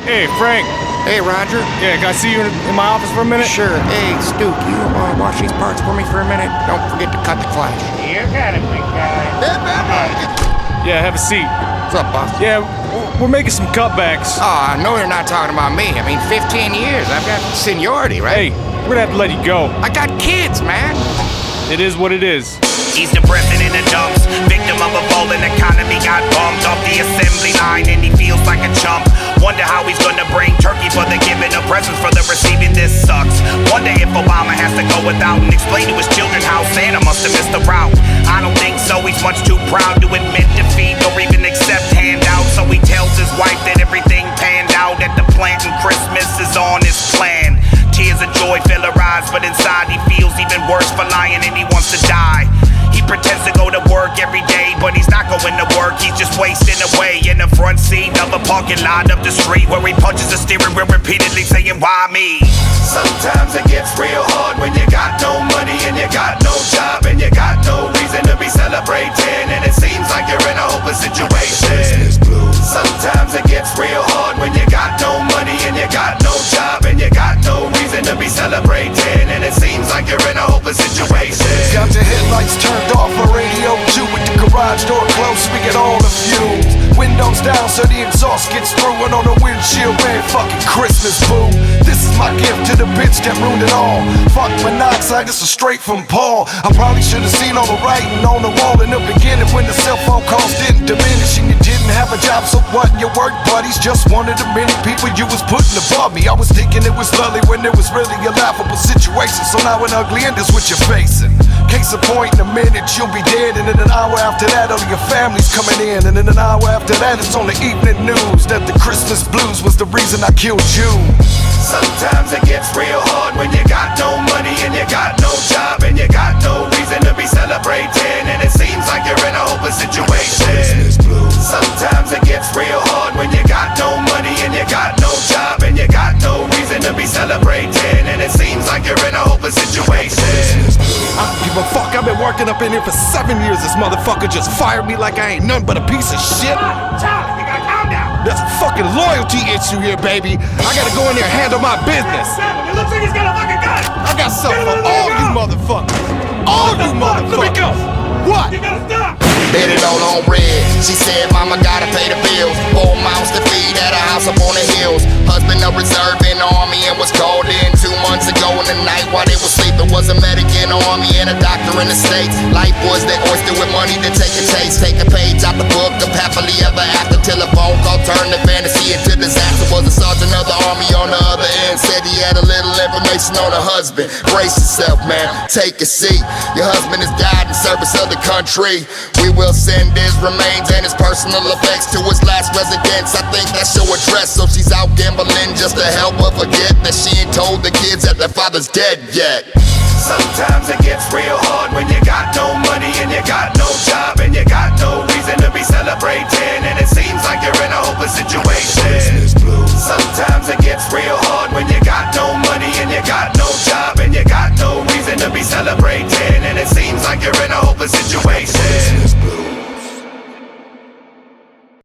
Hey, Frank. Hey, Roger. Yeah, can I see you in my office for a minute? Sure. Hey, Stu, can you wash these parts for me for a minute? Don't forget to cut the clash. You got it, big guy. Yeah, have a seat. What's up, boss? Yeah, we're making some cutbacks. Oh, I know you're not talking about me. I mean, 15 years. I've got seniority, right? Hey, we're gonna have to let you go. I got kids, man. It is what it is. He's the president of dumps, victim of a falling economy, got bumped off the assembly line and he feels like a chump. Wonder how he's gonna bring turkey for the giving of presents for the receiving. This sucks. Wonder if Obama has to go without and explain to his children how Santa must have missed the route. I don't think so, he's much too proud to admit defeat or even accept handouts. So he tells his wife that everything panned out at the plant and Christmas is on his plan. Tears of joy fill her eyes, but inside he feels even worse for lying and he wants to die. He pretends to go to work every day, but he's not going to work. He's just wasting away in the front seat of a parking lot up the street where he punches the steering wheel repeatedly saying, why me? Sometimes it gets real hard when you got no money and you got no job and you got no reason to be celebrating, and it seems like you're in a hopeless situation. Sometimes it gets real hard when you got no money and you got no job and you got no reason to be celebrating, and it seems like you're in a hopeless situation. Got your headlights turned off, a radio too, with the garage door closed, we get all the fumes. Windows down so the exhaust gets through, and on the windshield, man, fucking Christmas, boo. This is my gift to the bitch that ruined it all. Fuck monoxide, this is straight from Paul. I probably should've seen all the writing on the wall in the beginning when the cell phone calls didn't diminish and you didn't have a job, so what? Your work buddies just one of the many people you was putting above me. I was thinking it was lovely when it was really a laughable situation, so now an ugly end is what you're facing. Case in point, in a minute you'll be dead, and in an hour after that all your family's coming in, and in an hour after that it's on the evening news that the Christmas blues was the reason I killed you. Sometimes it gets real hard when you got no money and you got no job and you got no reason to be celebrating, and it seems like you're in a hopeless situation. Sometimes it gets real hard when you got no money and you got no job and you got no reason to be celebrating, and it seems like you're in a hopeless situation. I don't give a fuck, I've been working up in here for 7 years. This motherfucker just fired me like I ain't nothing but a piece of shit. Charlie, you gotta calm down. There's a fucking loyalty issue here, baby. I gotta go in there and handle my business. It looks like he's got a fucking gun. I got something for all you motherfuckers. All you motherfuckers. Let me go. What? You gotta stop. Bet it all on red. She said, Mama gotta pay the bills. 4 mouths to feed at a house up on the hills. Husband a reserve in the army and was called in 2 months ago in the night while they was sleeping. Was a medic in the army and a doctor in the States. Life was the oyster with money to take a taste. Take a page out the book of happily ever after, till a phone call turned the fantasy into disaster. Was a sergeant of the army on the other end. Said he had a little information on her husband. Brace yourself, man, take a seat. Your husband has died in service of the country. We will send his remains and his personal effects to his last residence. I think that's your address, so she's out gambling just to help her forget that she ain't told the kids that their father's dead yet. Sometimes